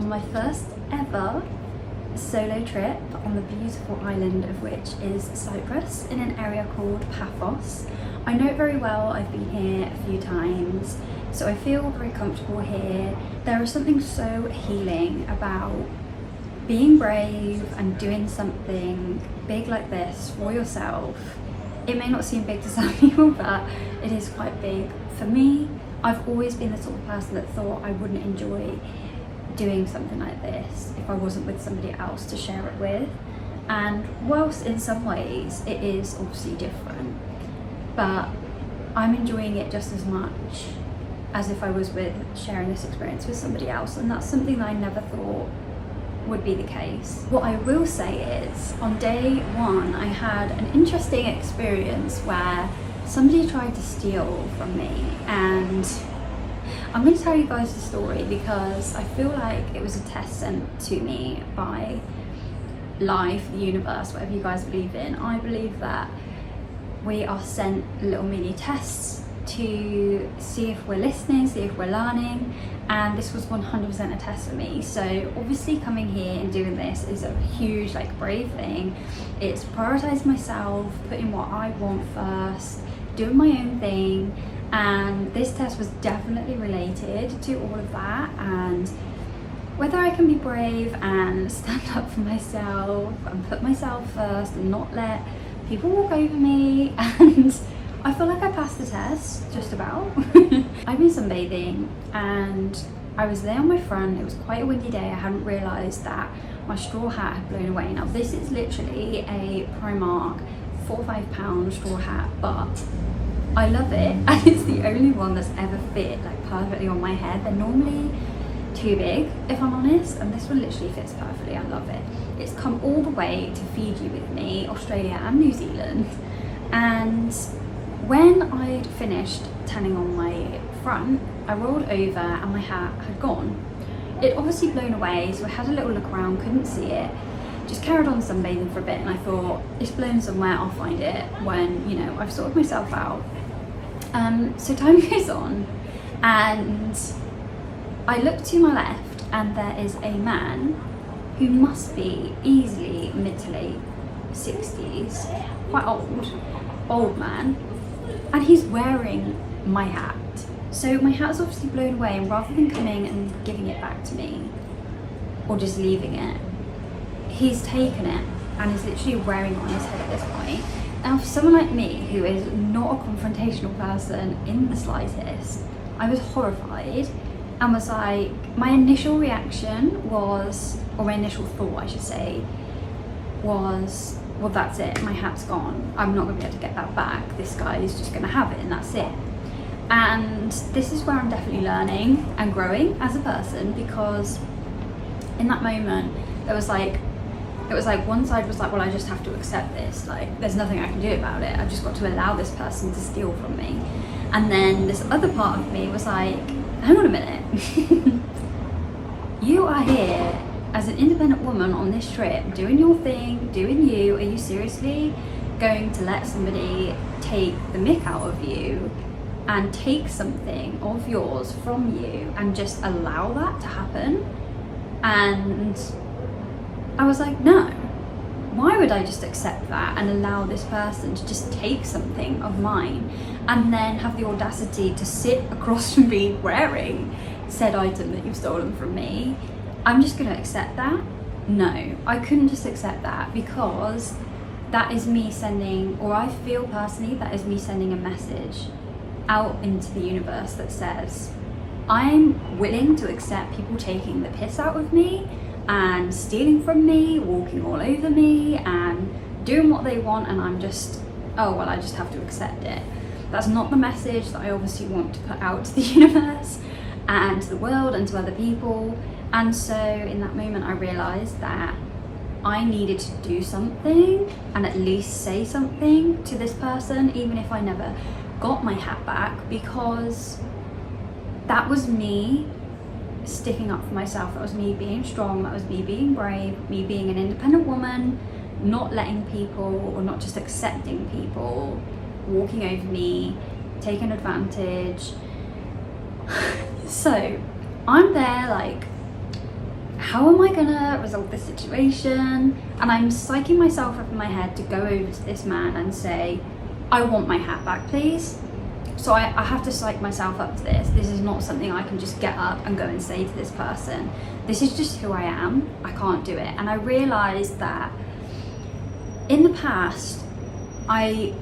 My first ever solo trip on the beautiful island of which is Cyprus, in an area called Paphos. I know it very well, I've been here a few times, so I feel very comfortable here. There is something so healing about being brave and doing something big like this for yourself. It may not seem big to some people, but it is quite big. For me, I've always been the sort of person that thought I wouldn't enjoy doing something like this if I wasn't with somebody else to share it with. And whilst in some ways it is obviously different, but I'm enjoying it just as much as if I was sharing this experience with somebody else, and that's something that I never thought would be the case. What I will say is, on day one I had an interesting experience where somebody tried to steal from me, and I'm going to tell you guys the story because I feel like it was a test sent to me by life, the universe, whatever you guys believe in. I believe that we are sent little mini tests to see if we're listening, see if we're learning, and this was 100% a test for me. So obviously coming here and doing this is a huge, brave thing. It's prioritising myself, putting what I want first, doing my own thing. And this test was definitely related to all of that, and whether I can be brave and stand up for myself and put myself first and not let people walk over me. And I feel like I passed the test, just about. I've been sunbathing and I was there on my front. It was quite a windy day. I hadn't realised that my straw hat had blown away. Now this is literally a Primark £4 or £5 straw hat, but I love it, and it's the only one that's ever fit perfectly on my head. They're normally too big, if I'm honest, and this one literally fits perfectly. I love it. It's come all the way to Fiji with me, Australia and New Zealand, and when I'd finished tanning on my front, I rolled over and my hat had gone. It obviously blown away, so I had a little look around, couldn't see it, just carried on sunbathing for a bit, and I thought, it's blown somewhere, I'll find it when, I've sorted myself out. So time goes on, and I look to my left, and there is a man who must be easily mid to late 60s, quite old man, and he's wearing my hat. So my hat's obviously blown away, and rather than coming and giving it back to me, or just leaving it, he's taken it and is literally wearing it on his head at this point. Now, for someone like me, who is not a confrontational person in the slightest, I was horrified and was like, my initial reaction was, or my initial thought I should say, was, well, that's it, my hat's gone. I'm not going to be able to get that back. This guy is just going to have it and that's it. And this is where I'm definitely learning and growing as a person, because in that moment, it was like one side was like, well, I just have to accept this, there's nothing I can do about it, I've just got to allow this person to steal from me. And then this other part of me was like, hang on a minute, you are here as an independent woman on this trip, doing your thing, doing you. Are you seriously going to let somebody take the mick out of you and take something of yours from you and just allow that to happen? And I was like, no, why would I just accept that and allow this person to just take something of mine and then have the audacity to sit across from me wearing said item that you've stolen from me? I'm just going to accept that? No, I couldn't just accept that, because that is me sending, or I feel personally that is me sending a message out into the universe that says, I'm willing to accept people taking the piss out of me and stealing from me, walking all over me and doing what they want, and I'm just, oh well, I just have to accept it. That's not the message that I obviously want to put out to the universe and to the world and to other people. And so in that moment I realized that I needed to do something and at least say something to this person, even if I never got my hat back, because that was me sticking up for myself. That was me being strong, that was me being brave, me being an independent woman, not letting people, or not just accepting people walking over me, taking advantage. So I'm there like, how am I gonna resolve this situation? And I'm psyching myself up in my head to go over to this man and say, I want my hat back, please. So I have to psych myself up to this. This is not something I can just get up and go and say to this person. This is just who I am. I can't do it. And I realized that in the past, I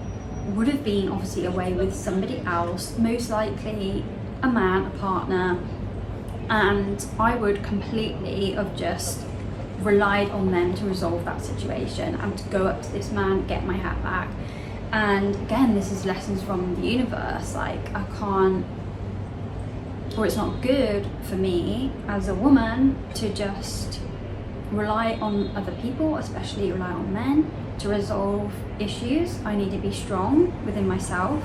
would have been obviously away with somebody else, most likely a man, a partner, and I would completely have just relied on them to resolve that situation and to go up to this man, get my hat back. And again, this is lessons from the universe. Like, I can't, or it's not good for me as a woman to just rely on other people, especially rely on men, to resolve issues. I need to be strong within myself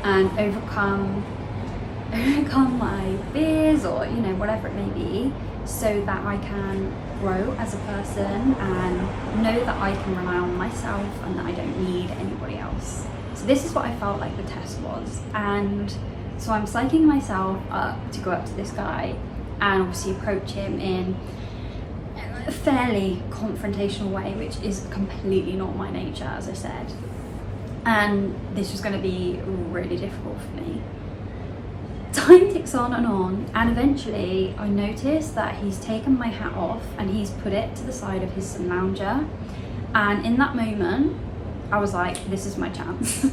and overcome my fears, or whatever it may be, so that I can grow as a person and know that I can rely on myself and that I don't need anybody else. So this is what I felt like the test was. And so I'm psyching myself up to go up to this guy and obviously approach him in a fairly confrontational way, which is completely not my nature, as I said. And this was going to be really difficult for me. Time ticks on, and eventually I notice that he's taken my hat off and he's put it to the side of his sun lounger. And in that moment, I was like, this is my chance.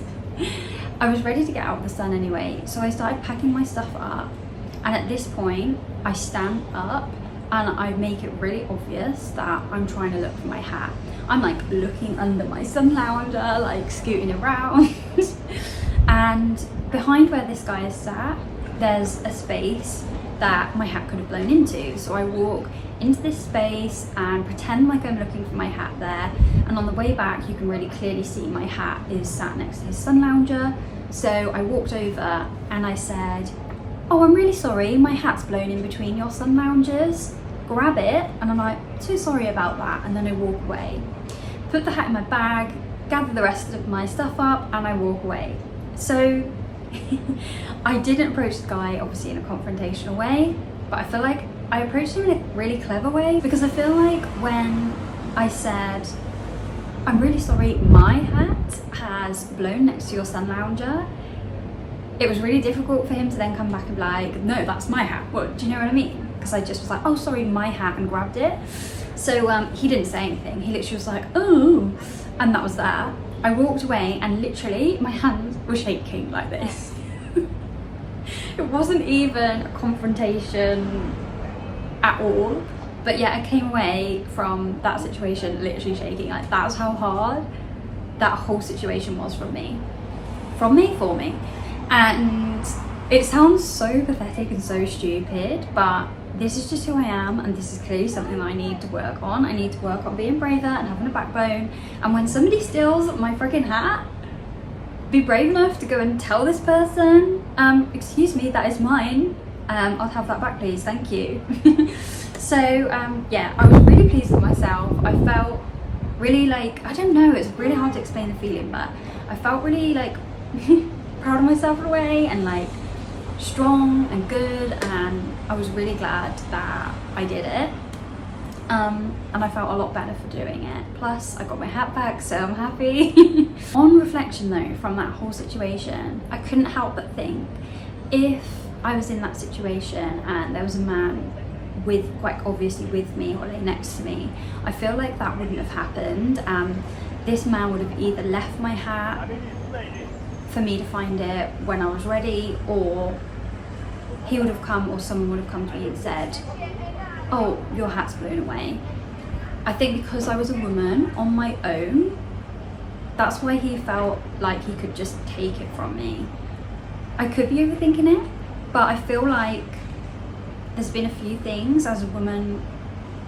I was ready to get out of the sun anyway, so I started packing my stuff up. And at this point, I stand up and I make it really obvious that I'm trying to look for my hat. I'm like looking under my sun lounger, like scooting around. And behind where this guy is sat, there's a space that my hat could have blown into. So I walk into this space and pretend like I'm looking for my hat there. And on the way back, you can really clearly see my hat is sat next to his sun lounger. So I walked over and I said, oh, I'm really sorry, my hat's blown in between your sun loungers. Grab it. And I'm like, so sorry about that. And then I walk away, put the hat in my bag, gather the rest of my stuff up, and I walk away. So I didn't approach the guy obviously in a confrontational way, but I feel like I approached him in a really clever way, because I feel like when I said, I'm really sorry, my hat has blown next to your sun lounger, it was really difficult for him to then come back and be like, no, that's my hat. What, do you know what I mean? Because I just was like, oh sorry, my hat, and grabbed it. So he didn't say anything. He literally was like, oh, and that was that. I walked away and literally my hands were shaking like this. It wasn't even a confrontation at all, but yet I came away from that situation literally shaking. Like, that's how hard that whole situation was for me. For me. And it sounds so pathetic and so stupid, but this is just who I am, and this is clearly something that I need to work on. I need to work on being braver and having a backbone. And when somebody steals my freaking hat, be brave enough to go and tell this person, excuse me, that is mine. I'll have that back, please, thank you. So yeah, I was really pleased with myself. I felt really like, I don't know, it's really hard to explain the feeling, but I felt really like proud of myself in a way, and like strong and good, and I was really glad that I did it. And I felt a lot better for doing it. Plus I got my hat back, so I'm happy. On reflection though, from that whole situation, I couldn't help but think, if I was in that situation and there was a man quite obviously with me or lay next to me, I feel like that wouldn't have happened. This man would have either left my hat for me to find it when I was ready, or he would have come, or someone would have come to me and said, oh, your hat's blown away. I think because I was a woman on my own, that's why he felt like he could just take it from me. I could be overthinking it, but I feel like there's been a few things as a woman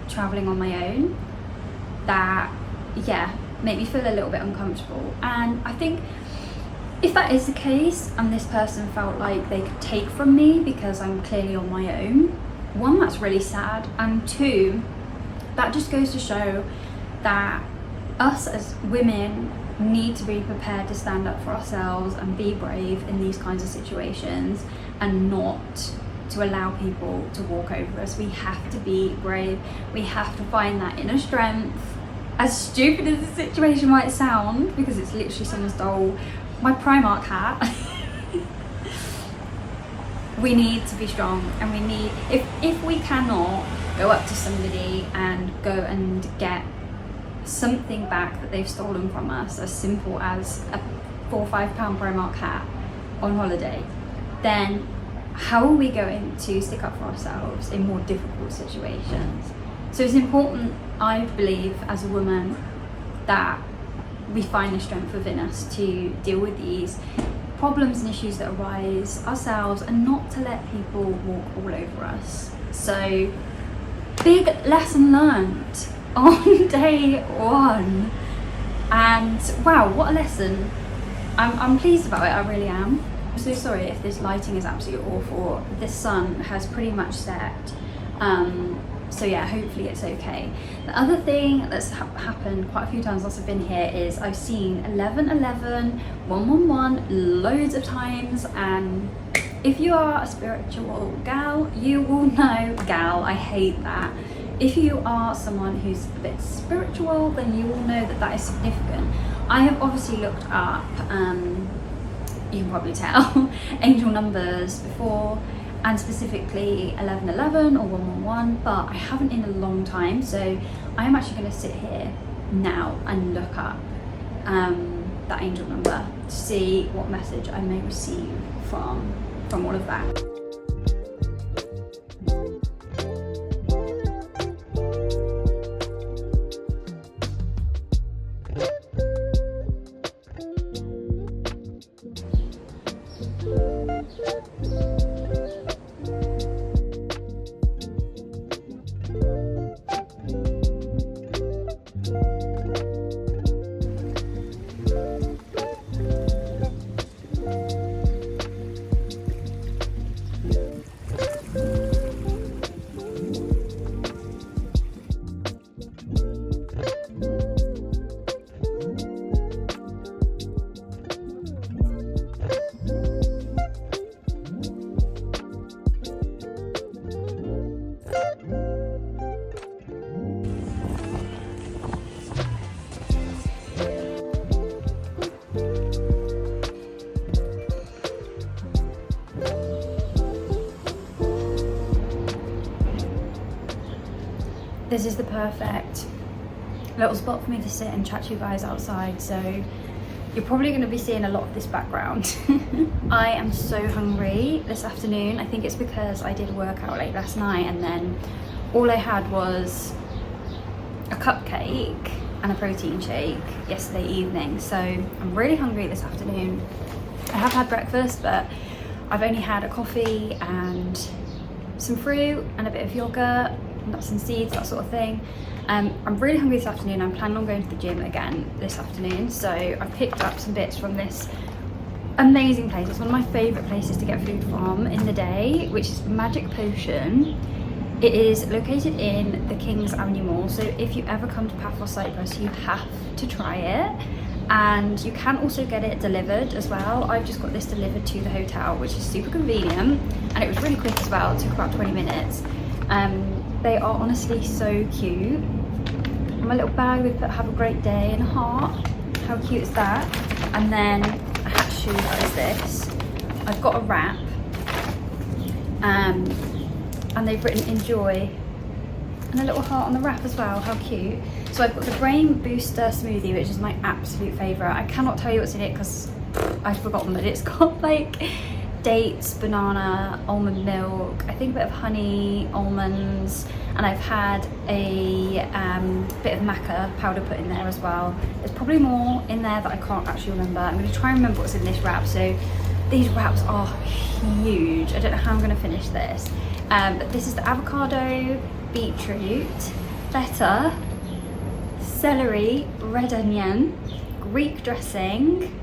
traveling on my own that, yeah, make me feel a little bit uncomfortable. And I think if that is the case and this person felt like they could take from me because I'm clearly on my own, one, that's really sad, and two, that just goes to show that us as women need to be prepared to stand up for ourselves and be brave in these kinds of situations, and not to allow people to walk over us. We have to be brave. We have to find that inner strength. As stupid as the situation might sound, because it's literally someone stole my Primark hat. We need to be strong, and we need, if we cannot go up to somebody and go and get something back that they've stolen from us, as simple as a £4 or £5 Primark hat on holiday, then how are we going to stick up for ourselves in more difficult situations? So it's important, I believe, as a woman, that we find the strength within us to deal with these problems and issues that arise ourselves, and not to let people walk all over us. So, big lesson learned on day one. And wow, what a lesson. I'm pleased about it, I really am. I'm so sorry if this lighting is absolutely awful. The sun has pretty much set. So yeah, hopefully it's okay. The other thing that's happened quite a few times whilst I've been here is I've seen 1111, 111 loads of times, and if you are a spiritual gal, you will know, gal, I hate that. If you are someone who's a bit spiritual, then you will know that that is significant. I have obviously looked up, you can probably tell, angel numbers before, and specifically 1111 or 111, but I haven't in a long time, so I am actually going to sit here now and look up that angel number to see what message I may receive from all of that. This is the perfect little spot for me to sit and chat to you guys outside, so you're probably going to be seeing a lot of this background. I am so hungry this afternoon. I think it's because I did a workout late last night, and then all I had was a cupcake and a protein shake yesterday evening, so I'm really hungry this afternoon. I have had breakfast, but I've only had a coffee and some fruit and a bit of yogurt, nuts and seeds, that sort of thing. I'm really hungry this afternoon. I'm planning on going to the gym again this afternoon, so I've picked up some bits from this amazing place. It's one of my favourite places to get food from in the day, which is Magic Potion. It is located in the King's Avenue Mall, so if you ever come to Paphos, Cyprus, you have to try it. And you can also get it delivered as well. I've just got this delivered to the hotel, which is super convenient, and it was really quick as well. It took about 20 minutes. They are honestly so cute. In my little bag they put "have a great day" and a heart. How cute is that? And then a hat shoe that is this. I've got a wrap, and they've written "enjoy" and a little heart on the wrap as well. How cute. So I've got the Brain Booster smoothie, which is my absolute favourite. I cannot tell you what's in it because I've forgotten that it's got like dates, banana, almond milk, I think a bit of honey, almonds, and I've had a bit of maca powder put in there as well. There's probably more in there that I can't actually remember. I'm going to try and remember what's in this wrap. So these wraps are huge. I don't know how I'm going to finish this. But this is the avocado, beetroot, feta, celery, red onion, Greek dressing.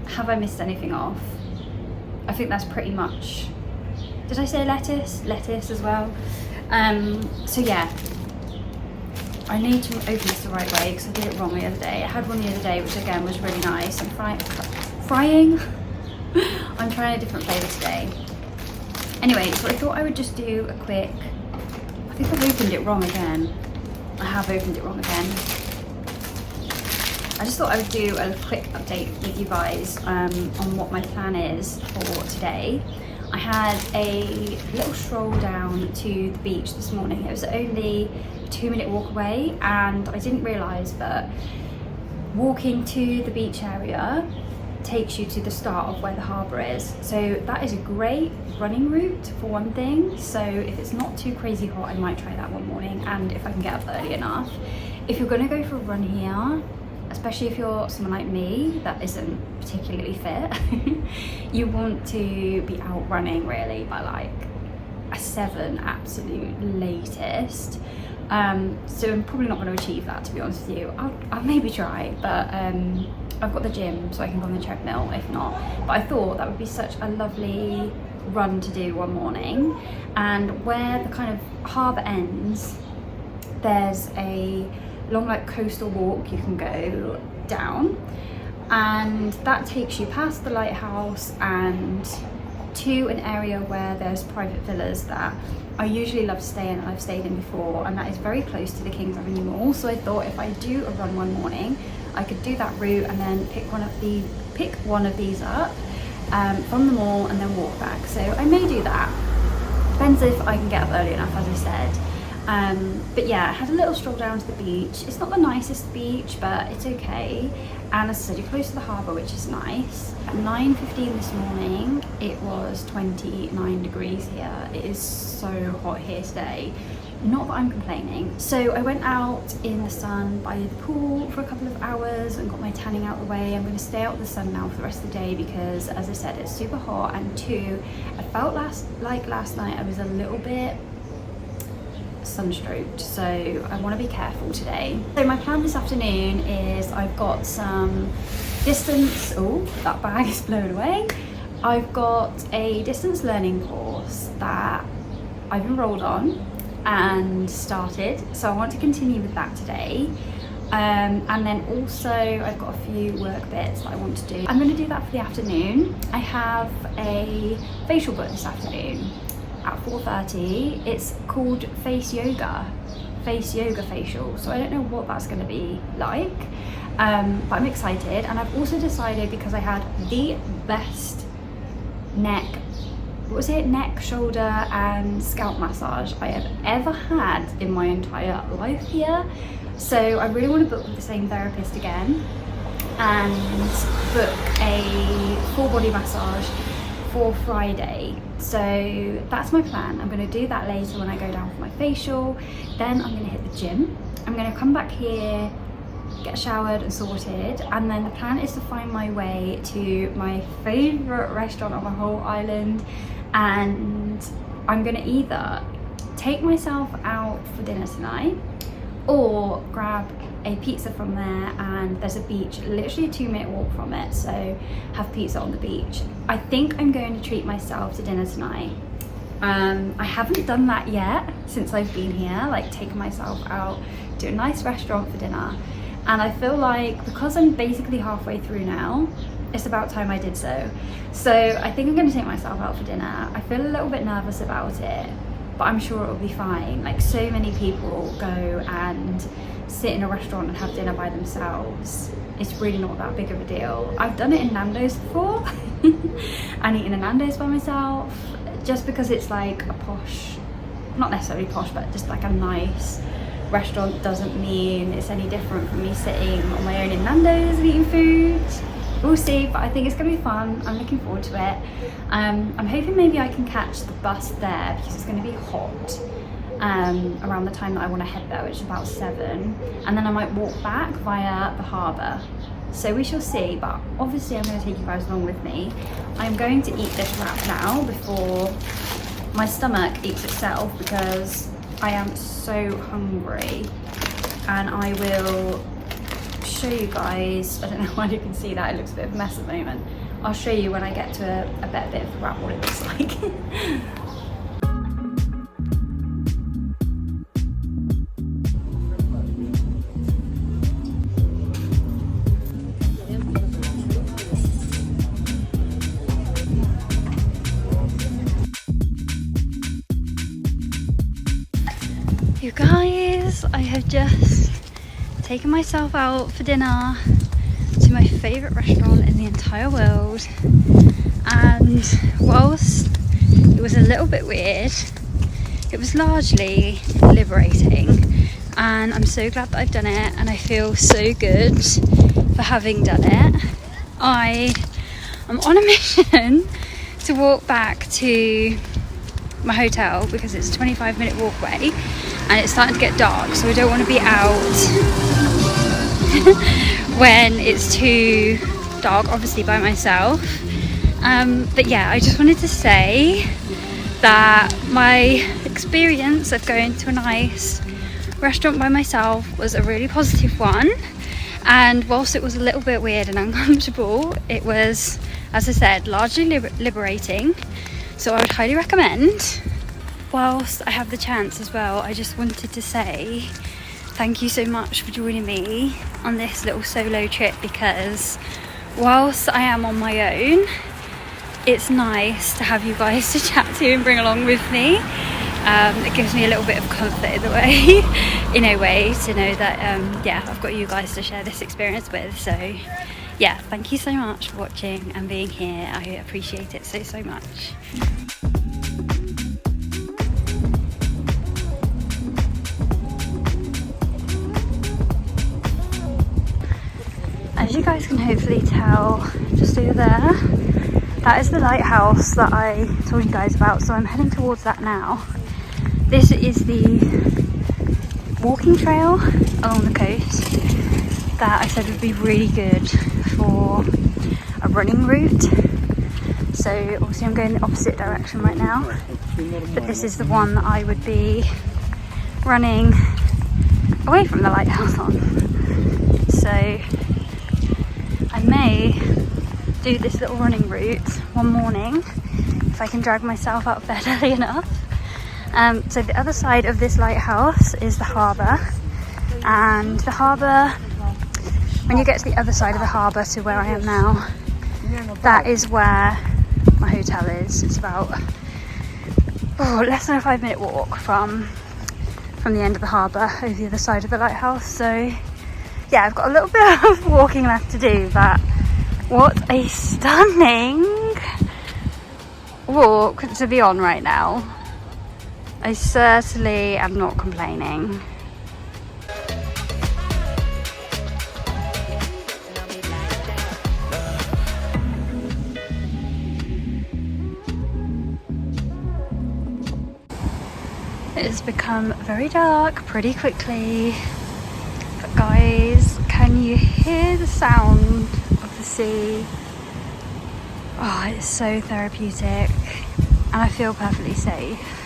Have I missed anything off? I think that's pretty much. Did I say lettuce? Lettuce as well. So yeah, I need to open this the right way because I did it wrong the other day. I had one the other day which again was really nice. I'm frying. I'm trying a different flavour today. Anyway, so I thought I would just do a quick, I think I've opened it wrong again. I have opened it wrong again. I just thought I would do a quick update with you guys on what my plan is for today. I had a little stroll down to the beach this morning. It was only a 2-minute walk away, and I didn't realise that walking to the beach area takes you to the start of where the harbour is. So that is a great running route for one thing. So if it's not too crazy hot, I might try that one morning, and if I can get up early enough. If you're going to go for a run here, especially if you're someone like me that isn't particularly fit, you want to be out running really by like a 7 absolute latest. So I'm probably not going to achieve that, to be honest with you. I'll maybe try, but I've got the gym so I can go on the treadmill if not. But I thought that would be such a lovely run to do one morning, and where the kind of harbour ends, there's a long like coastal walk you can go down, and that takes you past the lighthouse and to an area where there's private villas that I usually love to stay in, and I've stayed in before, and that is very close to the King's Avenue Mall. So I thought if I do a run one morning, I could do that route and then pick one of these up from the mall and then walk back. So I may do that. Depends if I can get up early enough, as I said. But yeah, I had a little stroll down to the beach. It's not the nicest beach, but it's okay. And as I said, you're close to the harbour, which is nice. At 9:15 this morning, it was 29 degrees here. It is so hot here today. Not that I'm complaining. So I went out in the sun by the pool for a couple of hours and got my tanning out the way. I'm going to stay out in the sun now for the rest of the day because, as I said, it's super hot. And 2, I felt last night I was a little bit sunstroked, so I want to be careful today. So my plan this afternoon is I've got some distance, oh that bag is blown away. I've got a distance learning course that I've enrolled on and started, so I want to continue with that today. And then also I've got a few work bits that I want to do. I'm going to do that for the afternoon. I have a facial book this afternoon at 4:30. It's called face yoga facial, so I don't know what that's going to be like, but I'm excited. And I've also decided, because I had the best neck, shoulder and scalp massage I have ever had in my entire life here, so I really want to book with the same therapist again and book a full body massage for Friday. So that's my plan. I'm going to do that later when I go down for my facial. Then I'm going to hit the gym. I'm going to come back here, get showered and sorted, and then the plan is to find my way to my favourite restaurant on the whole island, and I'm going to either take myself out for dinner tonight or grab a pizza from there, and there's a beach literally a 2-minute walk from it, so have pizza on the beach. I think I'm going to treat myself to dinner tonight. I haven't done that yet since I've been here, like taking myself out to a nice restaurant for dinner, and I feel like because I'm basically halfway through now, it's about time I did so. So I think I'm going to take myself out for dinner. I feel a little bit nervous about it, but I'm sure it'll be fine. Like, so many people go and sit in a restaurant and have dinner by themselves. It's really not that big of a deal. I've done it in Nando's before and eaten a Nando's by myself, just because it's like a posh, not necessarily posh, but just like a nice restaurant doesn't mean it's any different from me sitting on my own in Nando's and eating food. we'll see, but I think it's gonna be fun. I'm looking forward to it. I'm hoping maybe I can catch the bus there because it's gonna be hot around the time that I want to head there, which is about 7, and then I might walk back via the harbour. So we shall see, but obviously I'm going to take you guys along with me. I'm going to eat this wrap now before my stomach eats itself because I am so hungry, and I will show you guys. I don't know why you can see that, it looks a bit of a mess at the moment. I'll show you when I get to a better bit of the wrap what it looks like. You guys, I have just taken myself out for dinner to my favourite restaurant in the entire world, and whilst it was a little bit weird, it was largely liberating, and I'm so glad that I've done it, and I feel so good for having done it. I am on a mission to walk back to my hotel because it's a 25-minute walk away and it's starting to get dark, so I don't want to be out when it's too dark, obviously by myself. But yeah, I just wanted to say that my experience of going to a nice restaurant by myself was a really positive one, and whilst it was a little bit weird and uncomfortable, it was, as I said, largely liberating, so I would highly recommend. Whilst I have the chance as well, I just wanted to say thank you so much for joining me on this little solo trip, because whilst I am on my own, it's nice to have you guys to chat to and bring along with me. It gives me a little bit of comfort in a way to know that yeah, I've got you guys to share this experience with. So yeah, thank you so much for watching and being here. I appreciate it so much. As you guys can hopefully tell, just over there, that is the lighthouse that I told you guys about, so I'm heading towards that now. This is the walking trail along the coast that I said would be really good for a running route. So obviously I'm going the opposite direction right now, but this is the one that I would be running away from the lighthouse on. So I may do this little running route one morning if I can drag myself out of bed early enough. So the other side of this lighthouse is the harbour, and the harbour, when you get to the other side of the harbour to where I am now, that is where my hotel is. It's about less than a 5-minute walk from the end of the harbour over the other side of the lighthouse. So yeah, I've got a little bit of walking left to do, but what a stunning walk to be on right now. I certainly am not complaining. It has become very dark pretty quickly. But guys, can you hear the sound of the sea? Oh, it's so therapeutic, and I feel perfectly safe.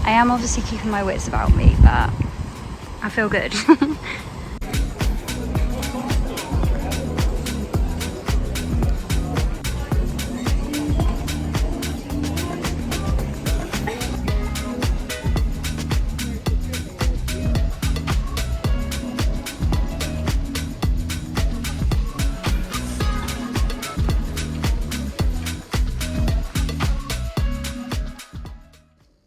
I am obviously keeping my wits about me, but I feel good.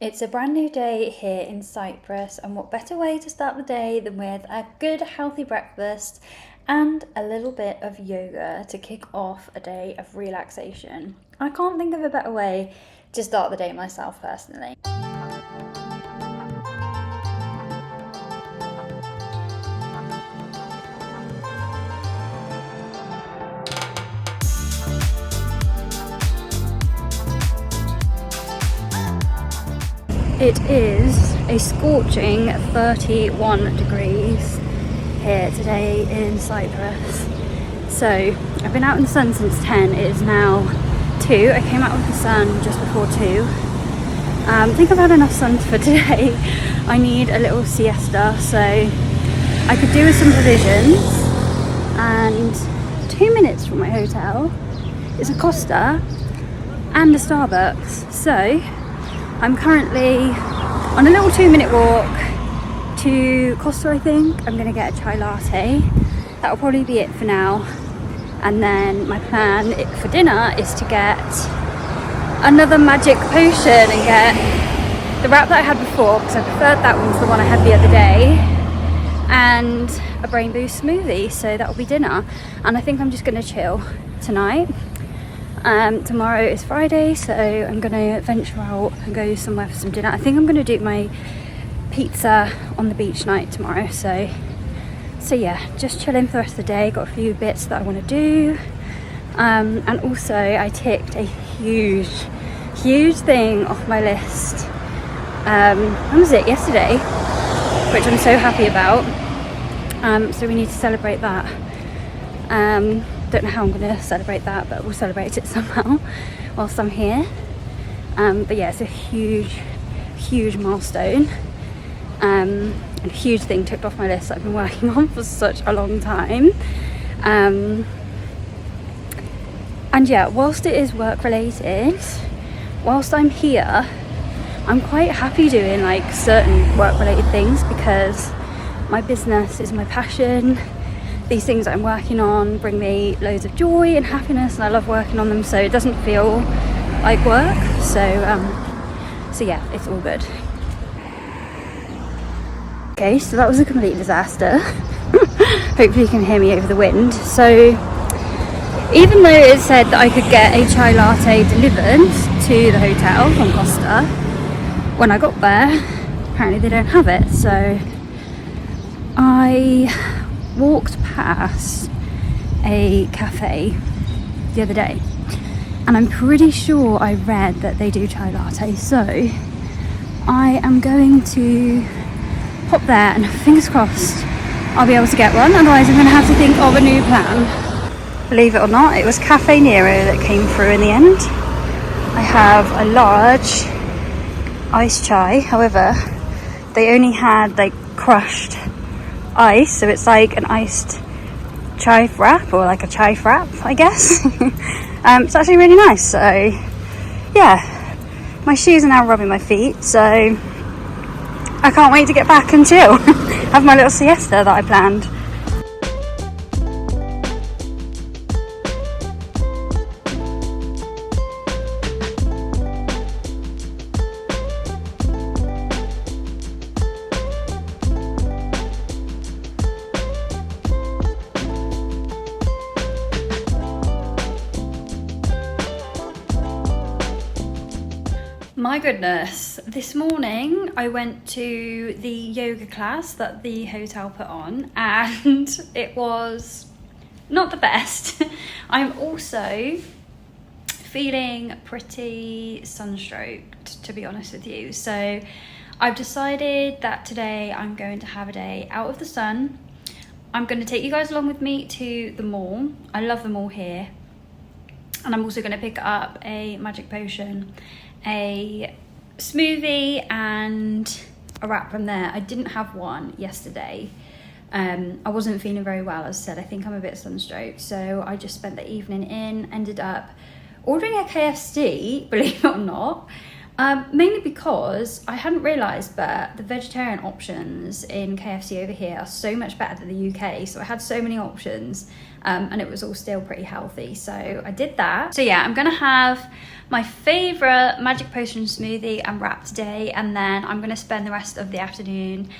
It's a brand new day here in Cyprus, and what better way to start the day than with a good healthy breakfast and a little bit of yoga to kick off a day of relaxation. I can't think of a better way to start the day myself personally. It is a scorching 31 degrees here today in Cyprus. So I've been out in the sun since 10. It is now 2. I came out of the sun just before 2. I think I've had enough sun for today. I need a little siesta, so I could do with some provisions. And 2 minutes from my hotel is a Costa and a Starbucks. So I'm currently on a little 2-minute walk to Costa, I think. I'm gonna get a chai latte. That'll probably be it for now. And then my plan for dinner is to get another magic potion and get the wrap that I had before, because I preferred that one to the one I had the other day, and a brain boost smoothie. So that'll be dinner. And I think I'm just gonna chill tonight. Tomorrow is Friday, so I'm gonna venture out and go somewhere for some dinner. I think I'm gonna do my pizza on the beach night tomorrow. So yeah, just chilling for the rest of the day. Got a few bits that I want to do, and also I ticked a huge thing off my list. When was it? Yesterday, which I'm so happy about. So we need to celebrate that. Don't know how I'm going to celebrate that, but we'll celebrate it somehow whilst I'm here. But yeah, it's a huge milestone, and a huge thing ticked off my list that I've been working on for such a long time. And yeah, whilst it is work related, whilst I'm here, I'm quite happy doing like certain work related things, because my business is my passion. These things that I'm working on bring me loads of joy and happiness, and I love working on them, so it doesn't feel like work. So yeah, it's all good. Okay, so that was a complete disaster. Hopefully you can hear me over the wind. So even though it said that I could get a chai latte delivered to the hotel from Costa, when I got there, apparently they don't have it. So I walked past a cafe the other day, and I'm pretty sure I read that they do chai latte, so I am going to pop there, and fingers crossed I'll be able to get one. Otherwise I'm going to have to think of a new plan. Believe it or not, it was Cafe Nero that came through in the end. I have a large iced chai, however they only had like crushed ice, so it's like an iced chai frap, or like a chai frap, I guess. It's actually really nice. So yeah, my shoes are now rubbing my feet, so I can't wait to get back and chill. Have my little siesta that I planned. My goodness, this morning I went to the yoga class that the hotel put on, and it was not the best. I'm also feeling pretty sunstroked, to be honest with you. So I've decided that today I'm going to have a day out of the sun. I'm going to take you guys along with me to the mall. I love the mall here. And I'm also going to pick up a magic potion, a smoothie, and a wrap from there. I didn't have one yesterday. I wasn't feeling very well, as I said. I think I'm a bit sunstroked, so I just spent the evening in, ended up ordering a KFC, believe it or not, mainly because I hadn't realised, but the vegetarian options in KFC over here are so much better than the UK, so I had so many options, and it was all still pretty healthy, so I did that. So yeah, I'm gonna have my favourite magic potion smoothie and wrap today, and then I'm gonna spend the rest of the afternoon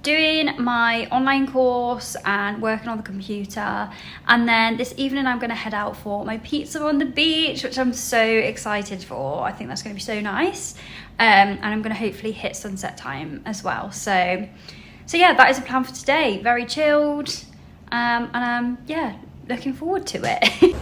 doing my online course and working on the computer, and then this evening I'm gonna head out for my pizza on the beach, which I'm so excited for. I think that's gonna be so nice, and I'm gonna hopefully hit sunset time as well. So yeah, that is a plan for today. Very chilled, and yeah, looking forward to it.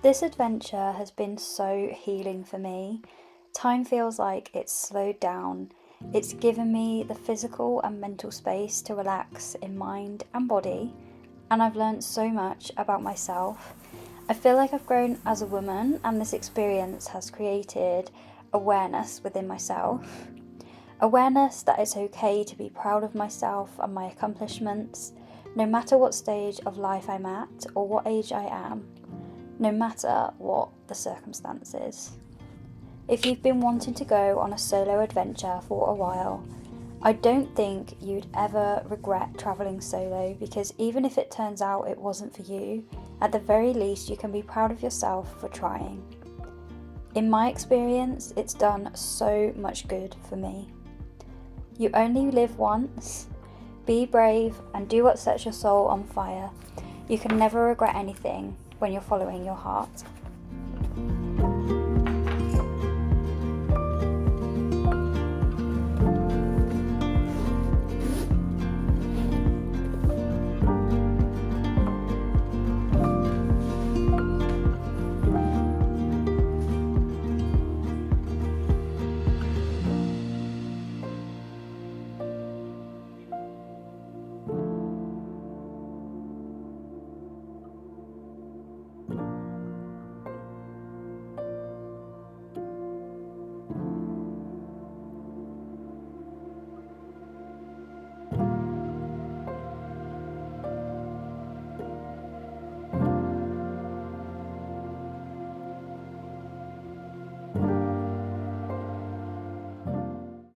This adventure has been so healing for me. Time feels like it's slowed down. It's given me the physical and mental space to relax in mind and body, and I've learned so much about myself. I feel like I've grown as a woman, and this experience has created awareness within myself. Awareness that it's okay to be proud of myself and my accomplishments, no matter what stage of life I'm at or what age I am, no matter what the circumstances. If you've been wanting to go on a solo adventure for a while, I don't think you'd ever regret travelling solo, because even if it turns out it wasn't for you, at the very least you can be proud of yourself for trying. In my experience, it's done so much good for me. You only live once. Be brave and do what sets your soul on fire. You can never regret anything when you're following your heart.